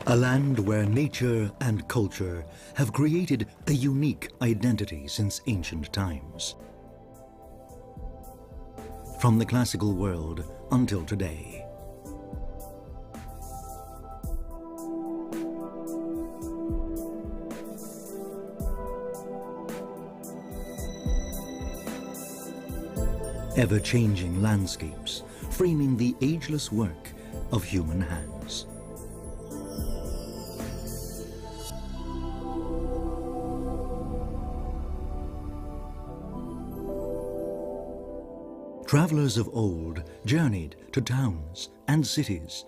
A land where nature and culture have created a unique identity since ancient times. From the classical world until today. Ever-changing landscapes framing the ageless work of human hands. Travelers of old journeyed to towns and cities,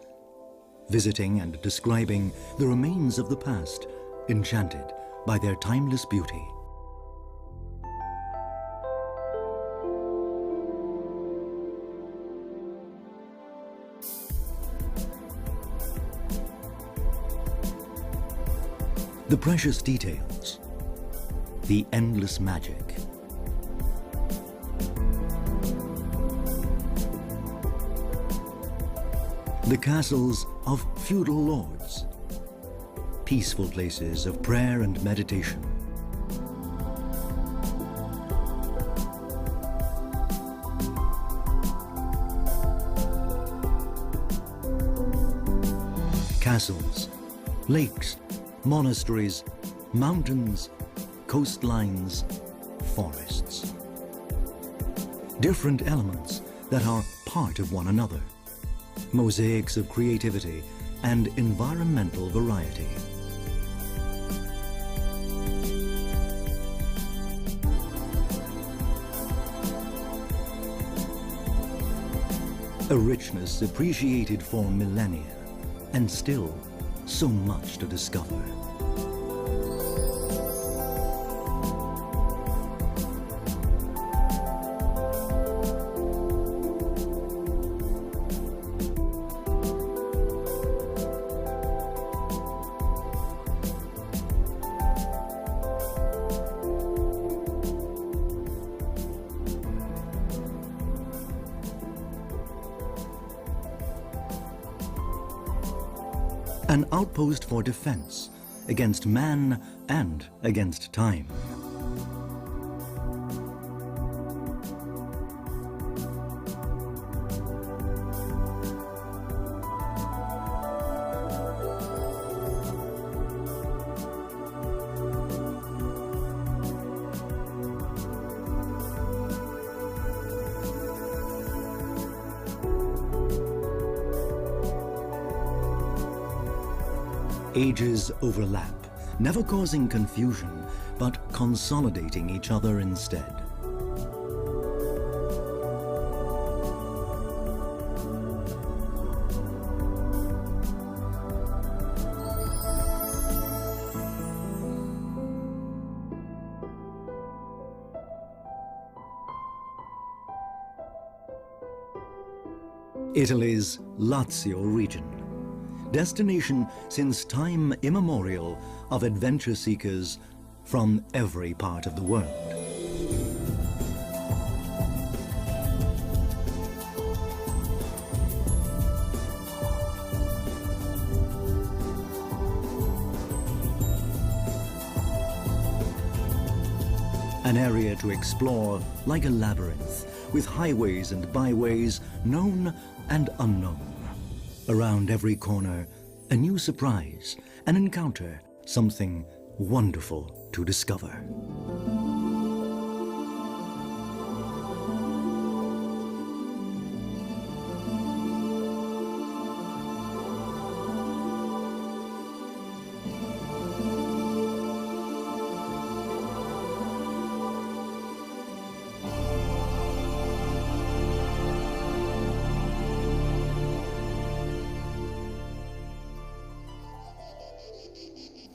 visiting and describing the remains of the past, enchanted by their timeless beauty. The precious details, the endless magic. The castles of feudal lords, peaceful places of prayer and meditation. Castles, lakes, monasteries, mountains, coastlines, forests. Different elements that are part of one another. Mosaics of creativity and environmental variety. A richness appreciated for millennia, and still so much to discover. An outpost for defense against man and against time. Ages overlap, never causing confusion, but consolidating each other instead. Italy's Lazio region. Destination since time immemorial of adventure seekers from every part of the world. An area to explore like a labyrinth, with highways and byways known and unknown. Around every corner, a new surprise, an encounter, something wonderful to discover.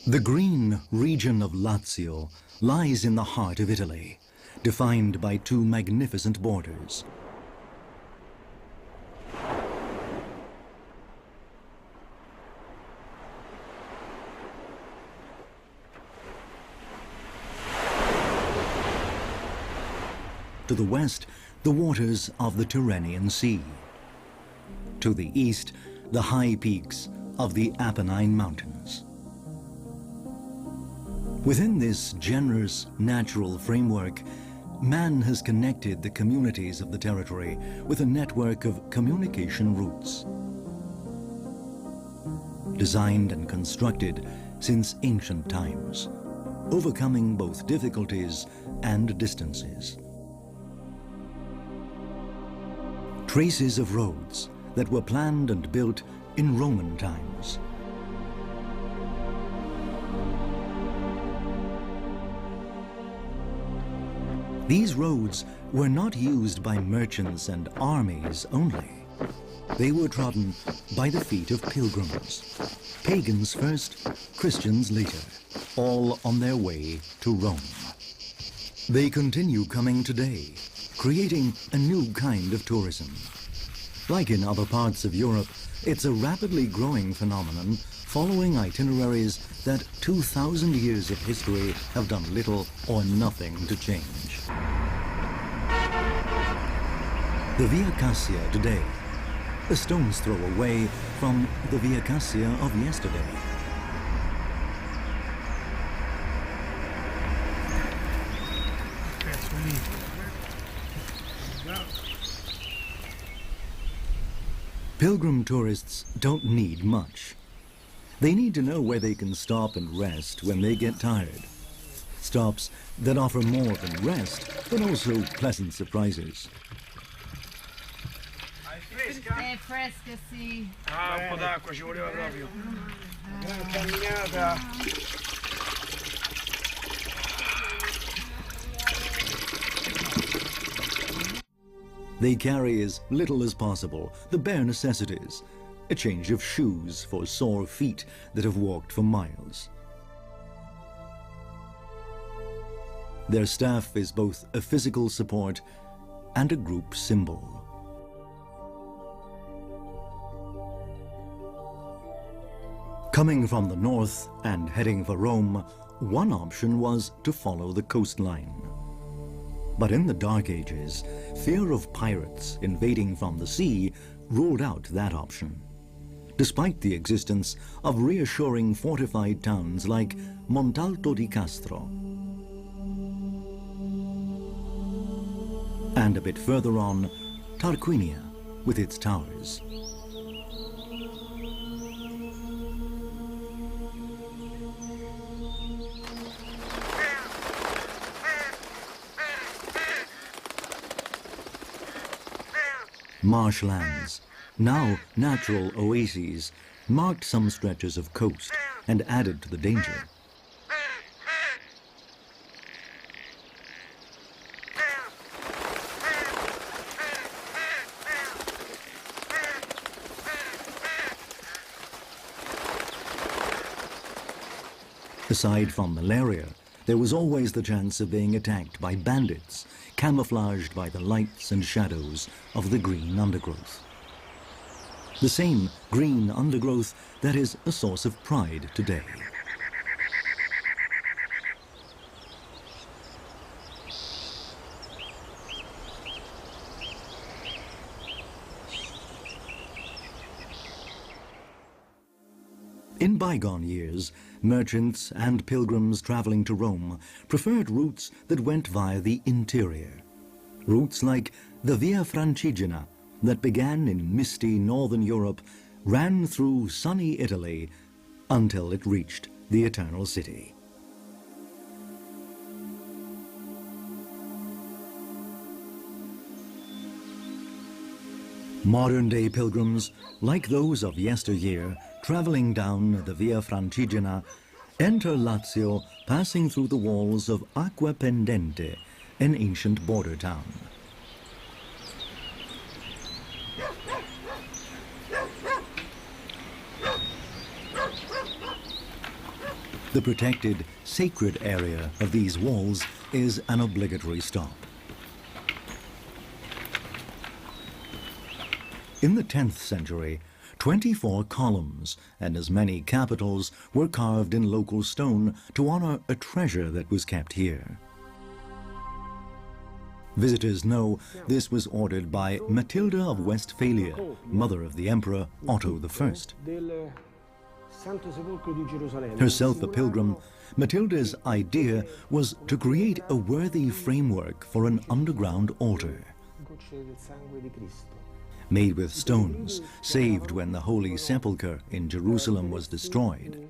The green region of Lazio lies in the heart of Italy, defined by two magnificent borders. To the west, the waters of the Tyrrhenian Sea. To the east, the high peaks of the Apennine Mountains. Within this generous natural framework, man has connected the communities of the territory with a network of communication routes. Designed and constructed since ancient times, overcoming both difficulties and distances. Traces of roads that were planned and built in Roman times. These roads were not used by merchants and armies only. They were trodden by the feet of pilgrims, pagans first, Christians later, all on their way to Rome. They continue coming today, creating a new kind of tourism. Like in other parts of Europe, it's a rapidly growing phenomenon following itineraries that 2,000 years of history have done little or nothing to change. The Via Cassia today, a stone's throw away from the Via Cassia of yesterday. Pilgrim tourists don't need much. They need to know where they can stop and rest when they get tired. Stops that offer more than rest, but also pleasant surprises. È fresca, sì. Ah, un po' d'acqua ci voleva proprio. Buona camminata. They carry as little as possible, the bare necessities. A change of shoes for sore feet that have walked for miles. Their staff is both a physical support and a group symbol. Coming from the north and heading for Rome, one option was to follow the coastline. But in the Dark Ages, fear of pirates invading from the sea ruled out that option, despite the existence of reassuring fortified towns like Montalto di Castro. And a bit further on, Tarquinia with its towers. Marshlands, now natural oases, marked some stretches of coast and added to the danger. Aside from malaria, there was always the chance of being attacked by bandits, camouflaged by the lights and shadows of the green undergrowth. The same green undergrowth that is a source of pride today. In bygone years, merchants and pilgrims traveling to Rome preferred routes that went via the interior. Routes like the Via Francigena that began in misty northern Europe, ran through sunny Italy until it reached the Eternal City. Modern-day pilgrims, like those of yesteryear, traveling down the Via Francigena, enter Lazio passing through the walls of Acqua Pendente, an ancient border town. The protected, sacred area of these walls is an obligatory stop. In the 10th century, 24 columns and as many capitals were carved in local stone to honor a treasure that was kept here. Visitors know this was ordered by Matilda of Westphalia, mother of the Emperor Otto I. Herself a pilgrim, Matilda's idea was to create a worthy framework for an underground altar. Made with stones, saved when the Holy Sepulchre in Jerusalem was destroyed.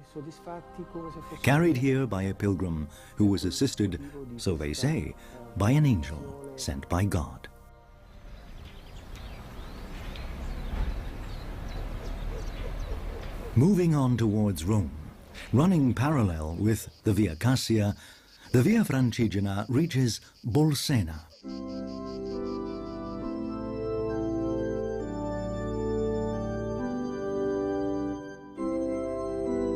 Carried here by a pilgrim who was assisted, so they say, by an angel sent by God. Moving on towards Rome, running parallel with the Via Cassia, the Via Francigena reaches Bolsena.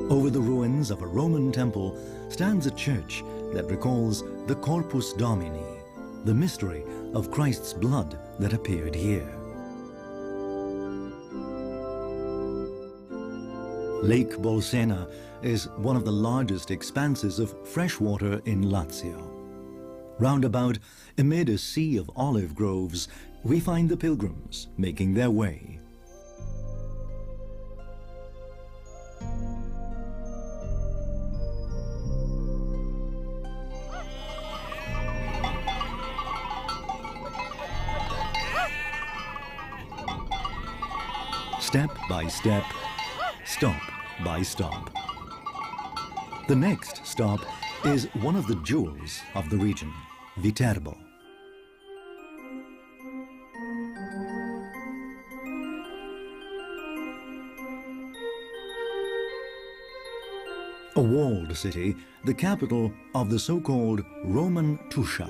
Over the ruins of a Roman temple stands a church that recalls the Corpus Domini, the mystery of Christ's blood that appeared here. Lake Bolsena is one of the largest expanses of freshwater in Lazio. Roundabout, amid a sea of olive groves, we find the pilgrims making their way. Step by step, stop by stop. The next stop is one of the jewels of the region, Viterbo. A walled city, the capital of the so-called Roman Tuscia.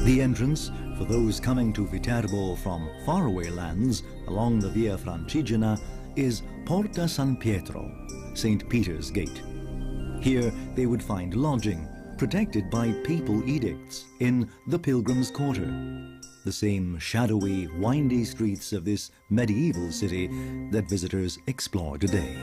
The entrance, for those coming to Viterbo from faraway lands along the Via Francigena, is Porta San Pietro, St. Peter's Gate. Here they would find lodging, protected by papal edicts, in the Pilgrims' Quarter, the same shadowy, windy streets of this medieval city that visitors explore today.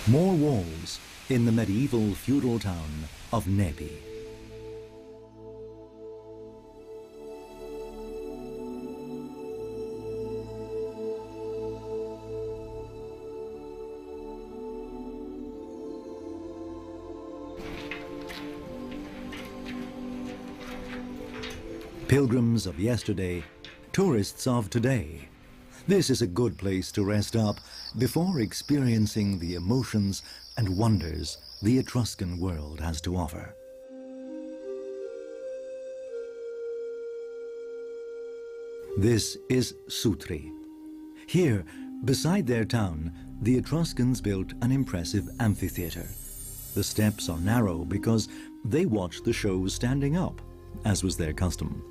More walls in the medieval feudal town of Nepi. Pilgrims of yesterday, tourists of today. This is a good place to rest up before experiencing the emotions and wonders the Etruscan world has to offer. This is Sutri. Here, beside their town, the Etruscans built an impressive amphitheater. The steps are narrow because they watched the shows standing up, as was their custom.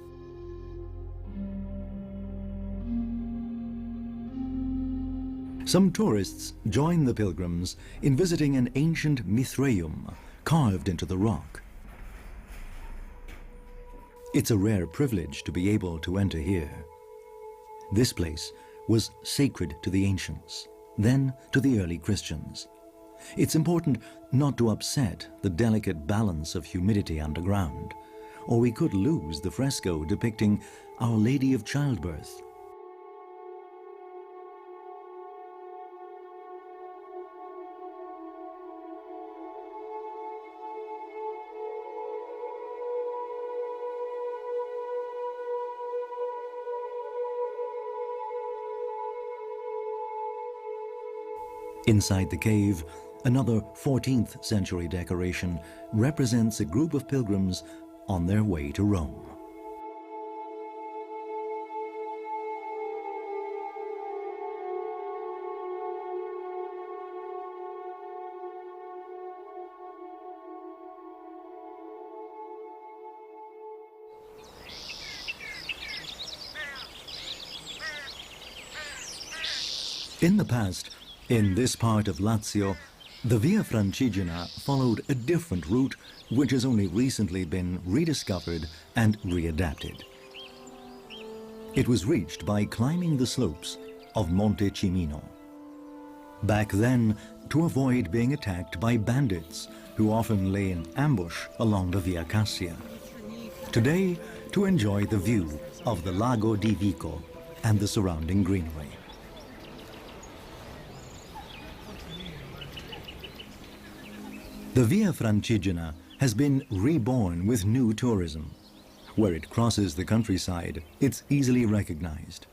Some tourists join the pilgrims in visiting an ancient Mithraeum carved into the rock. It's a rare privilege to be able to enter here. This place was sacred to the ancients, then to the early Christians. It's important not to upset the delicate balance of humidity underground, or we could lose the fresco depicting Our Lady of Childbirth. Inside the cave, another 14th century decoration represents a group of pilgrims on their way to Rome. In the past, in this part of Lazio, the Via Francigena followed a different route which has only recently been rediscovered and readapted. It was reached by climbing the slopes of Monte Cimino. Back then, to avoid being attacked by bandits who often lay in ambush along the Via Cassia. Today, to enjoy the view of the Lago di Vico and the surrounding greenery. The Via Francigena has been reborn with new tourism. Where it crosses the countryside, it's easily recognized.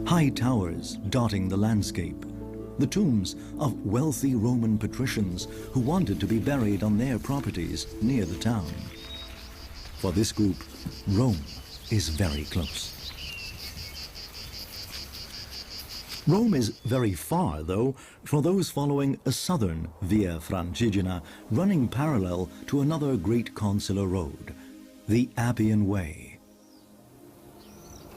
High towers dotting the landscape, the tombs of wealthy Roman patricians who wanted to be buried on their properties near the town. For this group, Rome is very close. Rome is very far, though, for those following a southern Via Francigena running parallel to another great consular road, the Appian Way.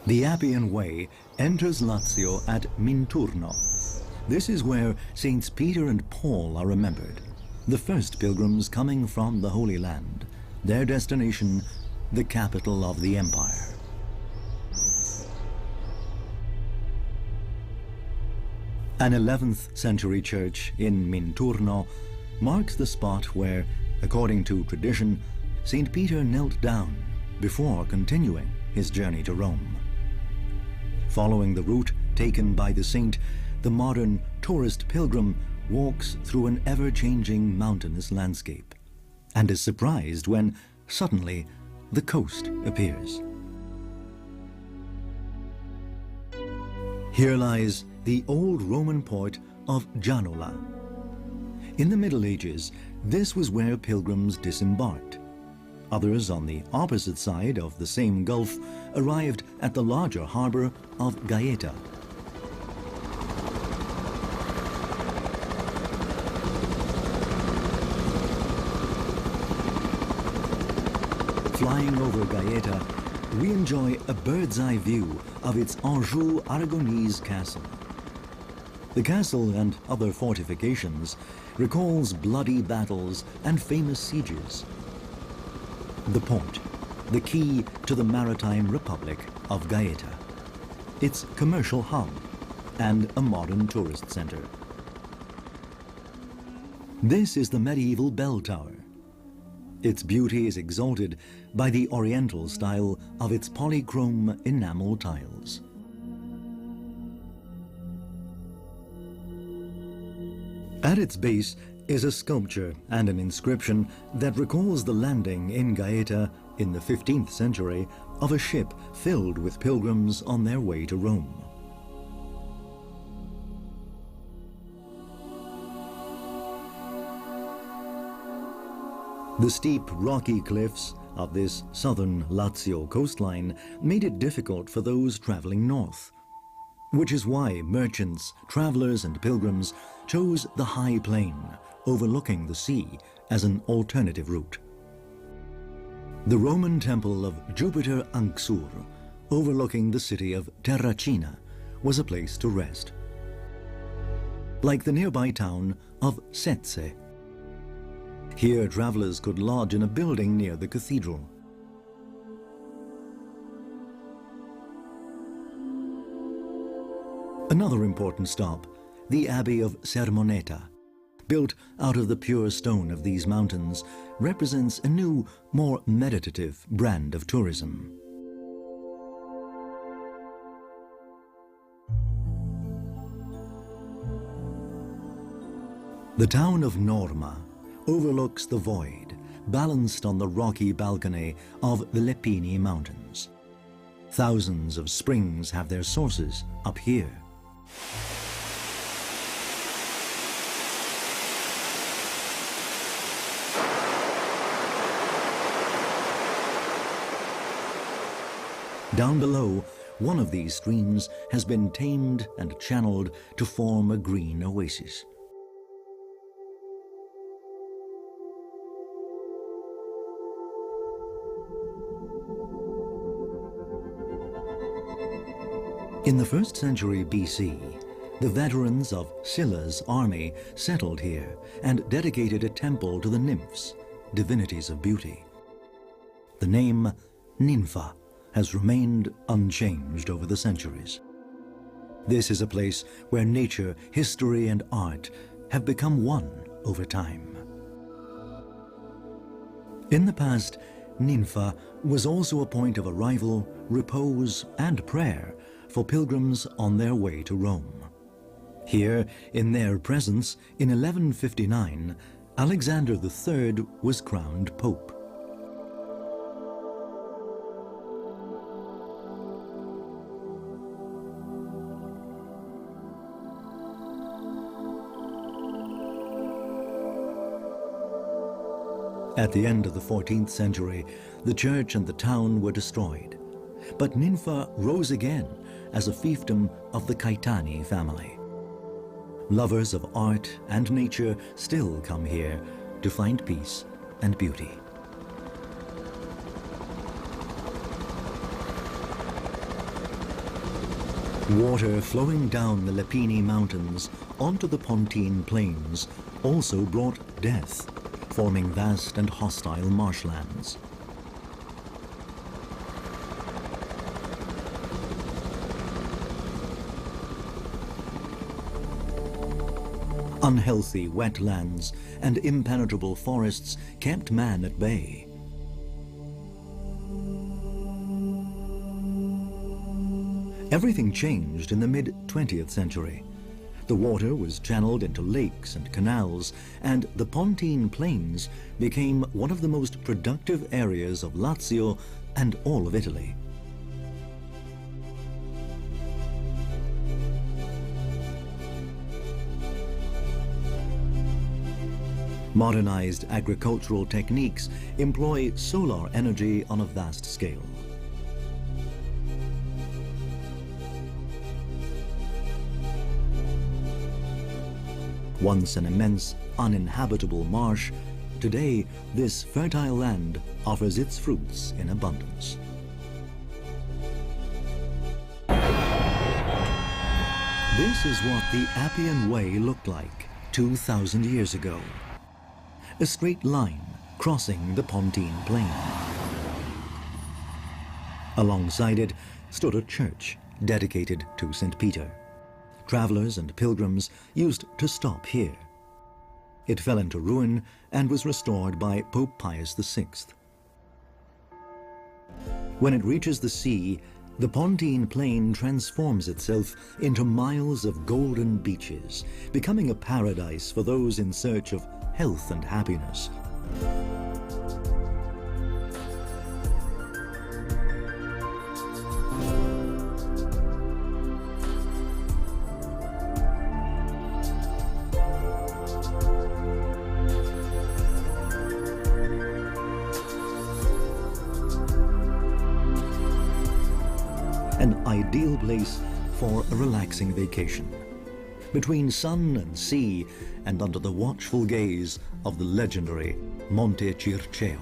The Appian Way enters Lazio at Minturno. This is where Saints Peter and Paul are remembered, the first pilgrims coming from the Holy Land, their destination, the capital of the empire. An 11th century church in Minturno marks the spot where, according to tradition, Saint Peter knelt down before continuing his journey to Rome. Following the route taken by the saint, the modern tourist pilgrim walks through an ever-changing mountainous landscape and is surprised when, suddenly, the coast appears. Here lies the old Roman port of Gianola. In the Middle Ages, this was where pilgrims disembarked. Others on the opposite side of the same gulf arrived at the larger harbor of Gaeta. Flying over Gaeta, we enjoy a bird's-eye view of its Anjou Aragonese castle. The castle and other fortifications recalls bloody battles and famous sieges. The port, the key to the maritime republic of Gaeta, its commercial hub, and a modern tourist center. This is the medieval bell tower. Its beauty is exalted by the oriental style of its polychrome enamel tiles. At its base is a sculpture and an inscription that recalls the landing in Gaeta in the 15th century of a ship filled with pilgrims on their way to Rome. The steep rocky cliffs of this southern Lazio coastline made it difficult for those traveling north, which is why merchants, travelers and pilgrims chose the high plain overlooking the sea as an alternative route. The Roman temple of Jupiter Anxur, overlooking the city of Terracina, was a place to rest. Like the nearby town of Setse. Here travelers could lodge in a building near the cathedral. Another important stop, the Abbey of Sermoneta, built out of the pure stone of these mountains, represents a new, more meditative brand of tourism. The town of Norma overlooks the void, balanced on the rocky balcony of the Lepini Mountains. Thousands of springs have their sources up here. Down below, one of these streams has been tamed and channeled to form a green oasis. In the 1st century BC, the veterans of Scylla's army settled here and dedicated a temple to the nymphs, divinities of beauty. The name Ninfa has remained unchanged over the centuries. This is a place where nature, history, and art have become one over time. In the past, Ninfa was also a point of arrival, repose, and prayer for pilgrims on their way to Rome. Here, in their presence, in 1159, Alexander III was crowned Pope. At the end of the 14th century, the church and the town were destroyed, but Ninfa rose again as a fiefdom of the Caetani family. Lovers of art and nature still come here to find peace and beauty. Water flowing down the Lepini mountains onto the Pontine plains also brought death, forming vast and hostile marshlands. Unhealthy wetlands and impenetrable forests kept man at bay. Everything changed in the mid-20th century. The water was channeled into lakes and canals, and the Pontine Plains became one of the most productive areas of Lazio and all of Italy. Modernized agricultural techniques employ solar energy on a vast scale. Once an immense, uninhabitable marsh, today this fertile land offers its fruits in abundance. This is what the Appian Way looked like 2,000 years ago. A straight line crossing the Pontine Plain. Alongside it stood a church dedicated to St. Peter. Travelers and pilgrims used to stop here. It fell into ruin and was restored by Pope Pius VI. When it reaches the sea, the Pontine Plain transforms itself into miles of golden beaches, becoming a paradise for those in search of health and happiness. An ideal place for a relaxing vacation, between sun and sea and under the watchful gaze of the legendary Monte Circeo.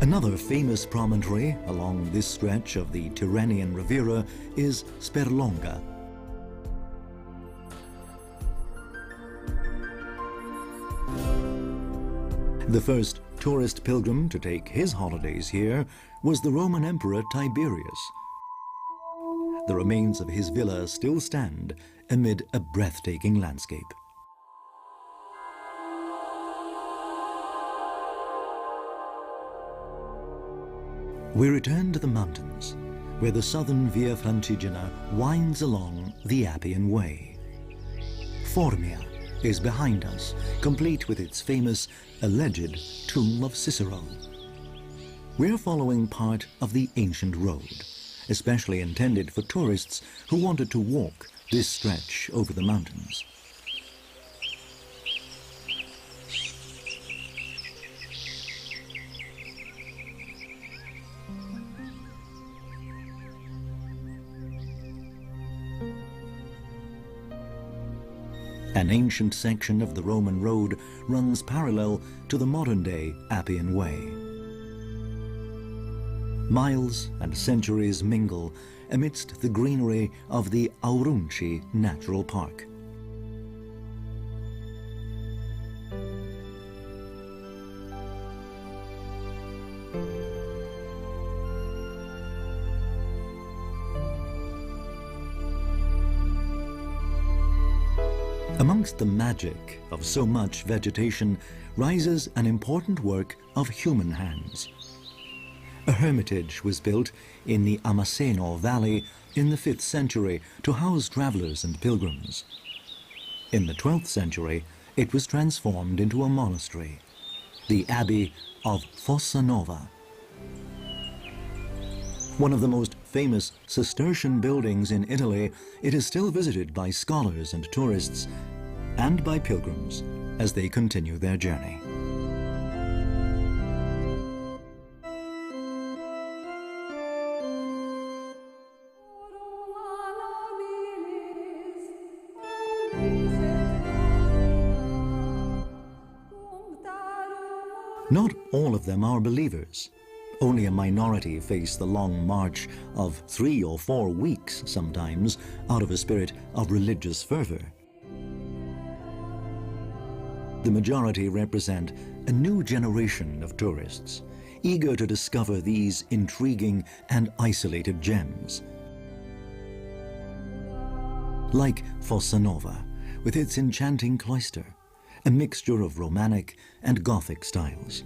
Another famous promontory along this stretch of the Tyrrhenian Riviera is Sperlonga. The first tourist pilgrim to take his holidays here was the Roman Emperor Tiberius. The remains of his villa still stand amid a breathtaking landscape. We return to the mountains, where the southern Via Francigena winds along the Appian Way. Formia is behind us, complete with its famous alleged tomb of Cicero. We're following part of the ancient road, especially intended for tourists who wanted to walk this stretch over the mountains. An ancient section of the Roman road runs parallel to the modern-day Appian Way. Miles and centuries mingle amidst the greenery of the Aurunci Natural Park. Amongst the magic of so much vegetation rises an important work of human hands. A hermitage was built in the Amaseno Valley in the 5th century to house travelers and pilgrims. In the 12th century, it was transformed into a monastery, the Abbey of Fossa Nova. One of the most famous Cistercian buildings in Italy, it is still visited by scholars and tourists and by pilgrims as they continue their journey. Not all of them are believers. Only a minority face the long march of 3 or 4 weeks sometimes out of a spirit of religious fervor. The majority represent a new generation of tourists, eager to discover these intriguing and isolated gems. Like Fossa Nova, with its enchanting cloister, a mixture of Romanic and Gothic styles.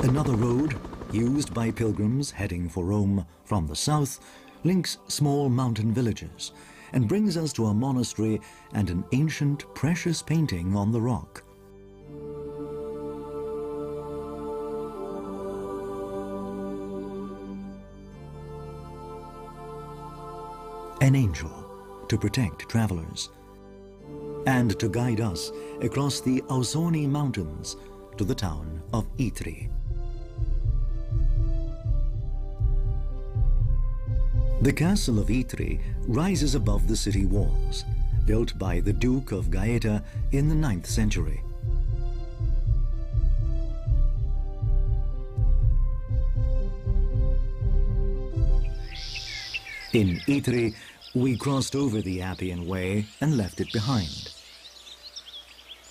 Another road, used by pilgrims heading for Rome from the south, links small mountain villages and brings us to a monastery and an ancient, precious painting on the rock. An angel to protect travelers and to guide us across the Ausoni Mountains to the town of Itri. The castle of Itri rises above the city walls, built by the Duke of Gaeta in the 9th century. In Itri, we crossed over the Appian Way and left it behind.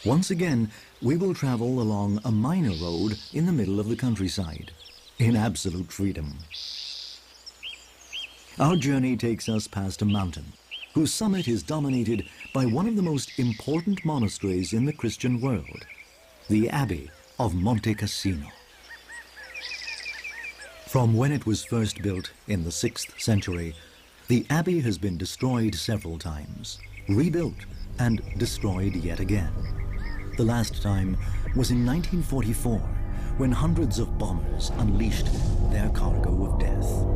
Once again, we will travel along a minor road in the middle of the countryside, in absolute freedom. Our journey takes us past a mountain, whose summit is dominated by one of the most important monasteries in the Christian world, the Abbey of Monte Cassino. From when it was first built in the 6th century, the abbey has been destroyed several times, rebuilt and destroyed yet again. The last time was in 1944, when hundreds of bombers unleashed their cargo of death.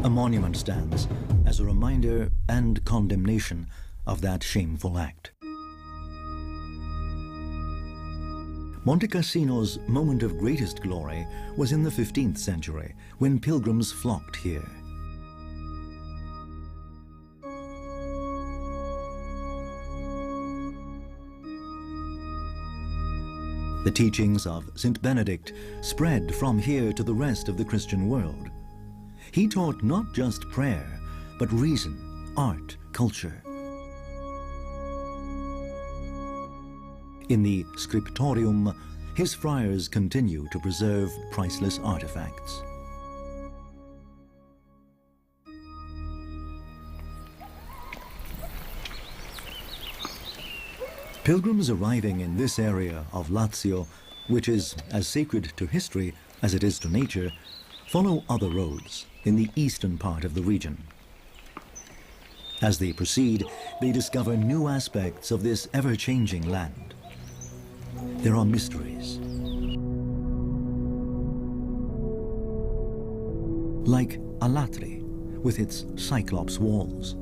A monument stands as a reminder and condemnation of that shameful act. Monte Cassino's moment of greatest glory was in the 15th century, when pilgrims flocked here. The teachings of St. Benedict spread from here to the rest of the Christian world. He taught not just prayer, but reason, art, culture. In the scriptorium, his friars continue to preserve priceless artifacts. Pilgrims arriving in this area of Lazio, which is as sacred to history as it is to nature, follow other roads in the eastern part of the region. As they proceed, they discover new aspects of this ever-changing land. There are mysteries. Like Alatri, with its cyclops walls.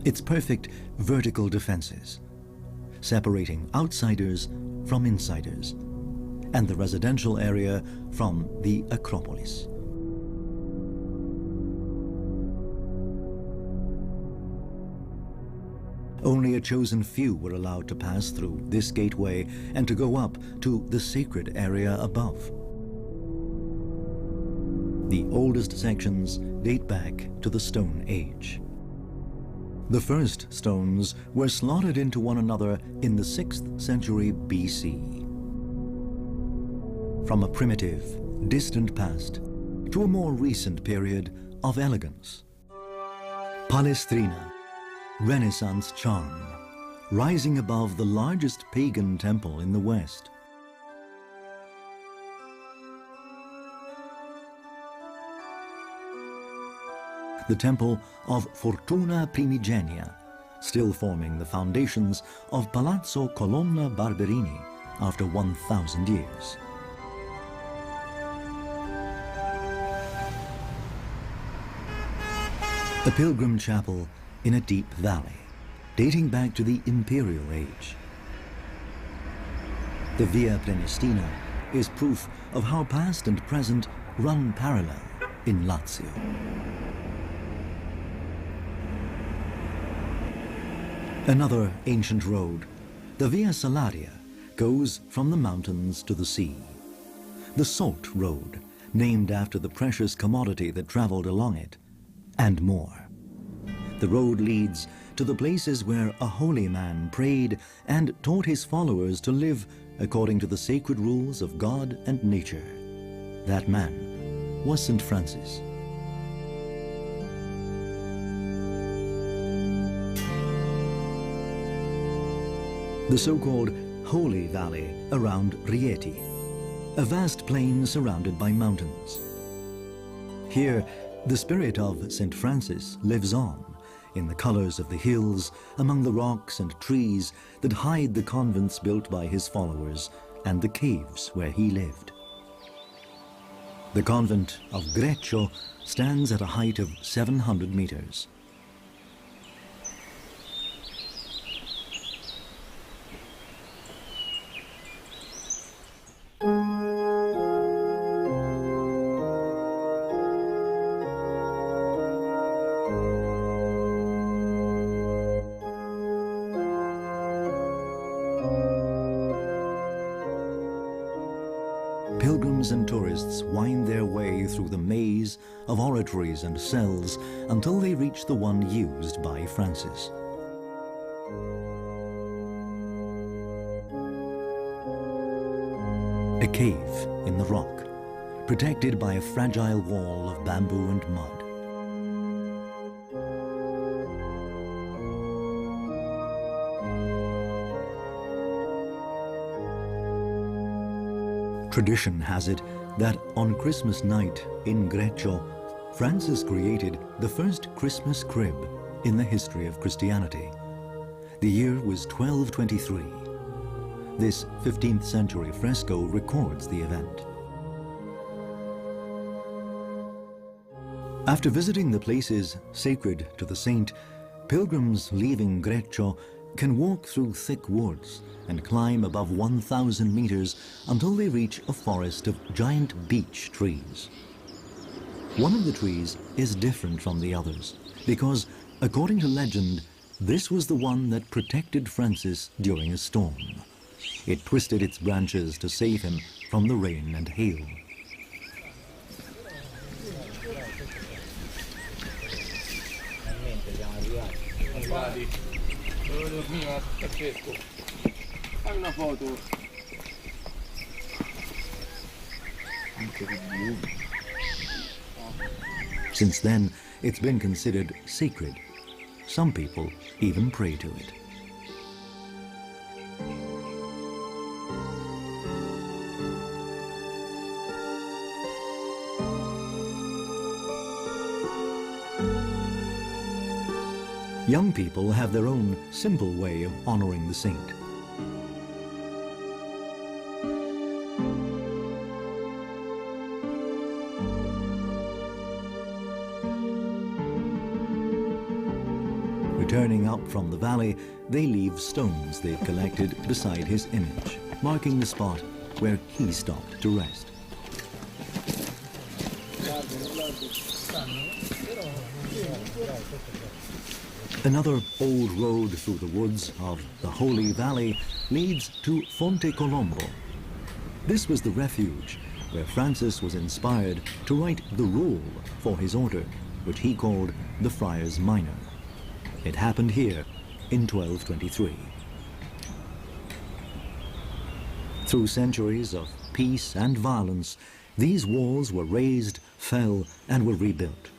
Its perfect vertical defenses, separating outsiders from insiders, and the residential area from the Acropolis. Only a chosen few were allowed to pass through this gateway and to go up to the sacred area above. The oldest sections date back to the Stone Age. The first stones were slotted into one another in the 6th century BC. From a primitive, distant past to a more recent period of elegance. Palestrina, Renaissance charm, rising above the largest pagan temple in the West. The temple of Fortuna Primigenia, still forming the foundations of Palazzo Colonna Barberini after 1,000 years. A pilgrim chapel in a deep valley, dating back to the Imperial Age. The Via Prenestina is proof of how past and present run parallel in Lazio. Another ancient road, the Via Salaria, goes from the mountains to the sea. The Salt Road, named after the precious commodity that traveled along it, and more. The road leads to the places where a holy man prayed and taught his followers to live according to the sacred rules of God and nature. That man was St. Francis. The so-called Holy Valley around Rieti, a vast plain surrounded by mountains. Here, the spirit of St. Francis lives on, in the colors of the hills, among the rocks and trees that hide the convents built by his followers and the caves where he lived. The convent of Greccio stands at a height of 700 meters. Pilgrims and tourists wind their way through the maze of oratories and cells until they reach the one used by Francis. A cave in the rock, protected by a fragile wall of bamboo and mud. Tradition has it that on Christmas night in Greccio, Francis created the first Christmas crib in the history of Christianity. The year was 1223. This 15th century fresco records the event. After visiting the places sacred to the saint, pilgrims leaving Greccio can walk through thick woods and climb above 1,000 meters until they reach a forest of giant beech trees. One of the trees is different from the others because, according to legend, this was the one that protected Francis during a storm. It twisted its branches to save him from the rain and hail. Since then, it's been considered sacred. Some people even pray to it. Young people have their own simple way of honoring the saint. Returning up from the valley, they leave stones they've collected beside his image, marking the spot where he stopped to rest. Another old road through the woods of the Holy Valley leads to Fonte Colombo. This was the refuge where Francis was inspired to write the rule for his order, which he called the Friars Minor. It happened here in 1223. Through centuries of peace and violence, these walls were razed, fell, and were rebuilt.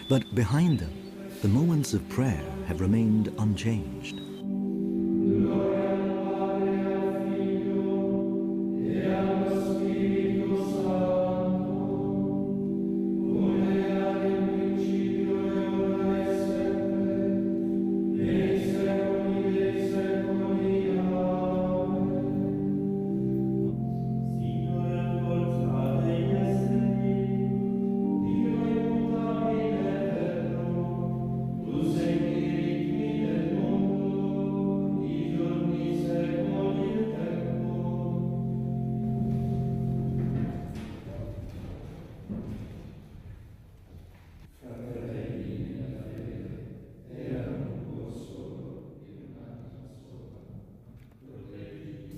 But behind them, the moments of prayer have remained unchanged.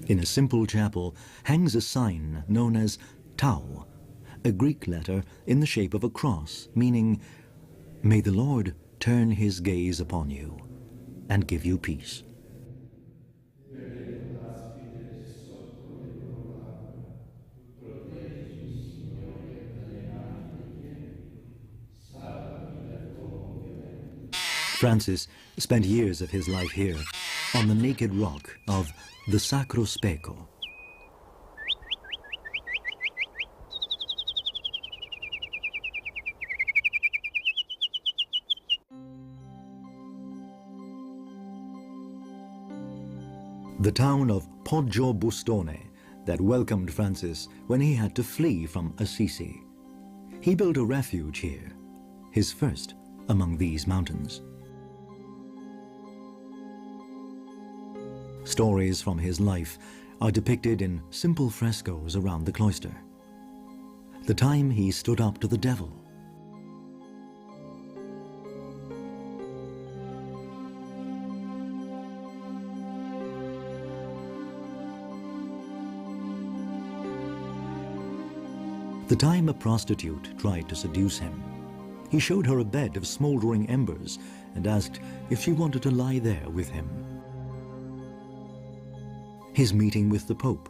In a simple chapel hangs a sign known as Tau, a Greek letter in the shape of a cross, meaning, "May the Lord turn his gaze upon you and give you peace." Francis spent years of his life here, on the naked rock of the Sacro Speco. The town of Poggio Bustone that welcomed Francis when he had to flee from Assisi. He built a refuge here, his first among these mountains. Stories from his life are depicted in simple frescoes around the cloister. The time he stood up to the devil. The time a prostitute tried to seduce him. He showed her a bed of smoldering embers and asked if she wanted to lie there with him. His meeting with the Pope.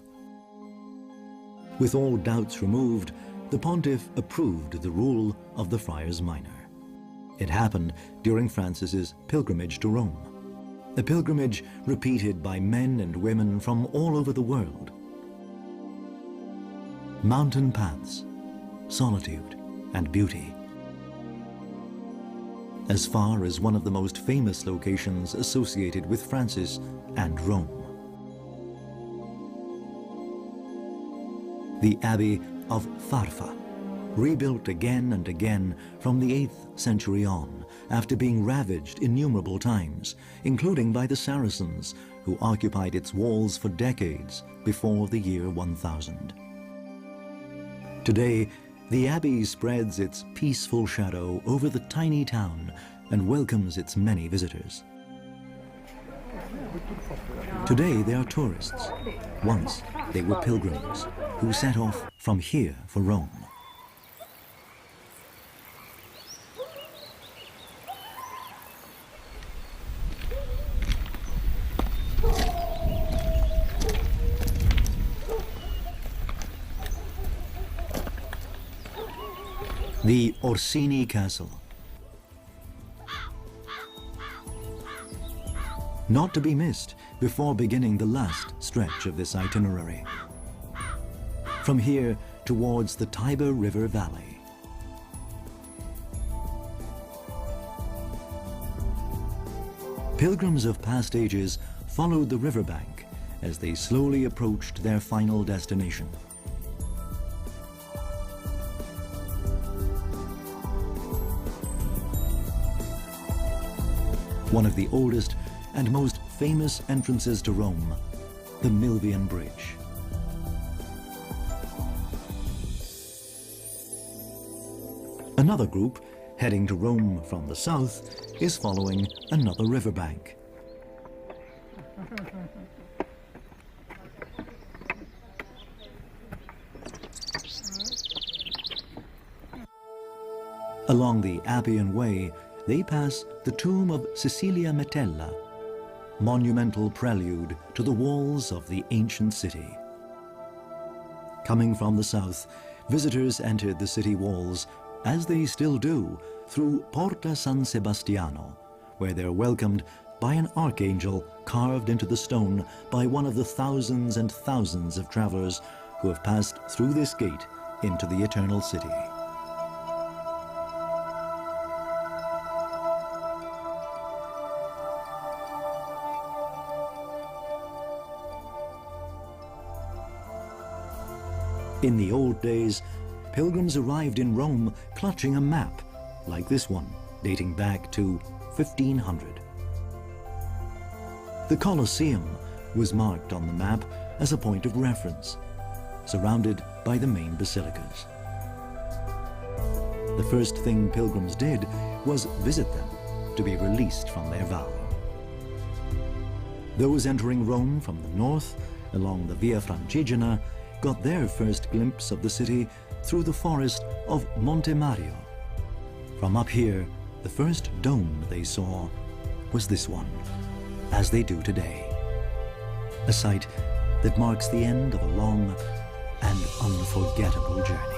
With all doubts removed, the pontiff approved the rule of the Friars Minor. It happened during Francis's pilgrimage to Rome, a pilgrimage repeated by men and women from all over the world. Mountain paths, solitude, and beauty. As far as one of the most famous locations associated with Francis and Rome. The Abbey of Farfa, rebuilt again and again from the 8th century on, after being ravaged innumerable times, including by the Saracens, who occupied its walls for decades before the year 1000. Today, the Abbey spreads its peaceful shadow over the tiny town and welcomes its many visitors. Today they are tourists. Once they were pilgrims who set off from here for Rome. The Orsini Castle. Not to be missed before beginning the last stretch of this itinerary. From here towards the Tiber River Valley. Pilgrims of past ages followed the riverbank as they slowly approached their final destination. One of the oldest and most famous entrances to Rome, the Milvian Bridge. Another group, heading to Rome from the south, is following another riverbank. Along the Appian Way, they pass the tomb of Cecilia Metella, monumental prelude to the walls of the ancient city. Coming from the south, visitors entered the city walls, as they still do, through Porta San Sebastiano, where they're welcomed by an archangel carved into the stone by one of the thousands and thousands of travelers who have passed through this gate into the eternal city. In the old days, pilgrims arrived in Rome clutching a map, like this one, dating back to 1500. The Colosseum was marked on the map as a point of reference, surrounded by the main basilicas. The first thing pilgrims did was visit them to be released from their vow. Those entering Rome from the north, along the Via Francigena, got their first glimpse of the city through the forest of Monte Mario. From up here, the first dome they saw was this one, as they do today. A sight that marks the end of a long and unforgettable journey.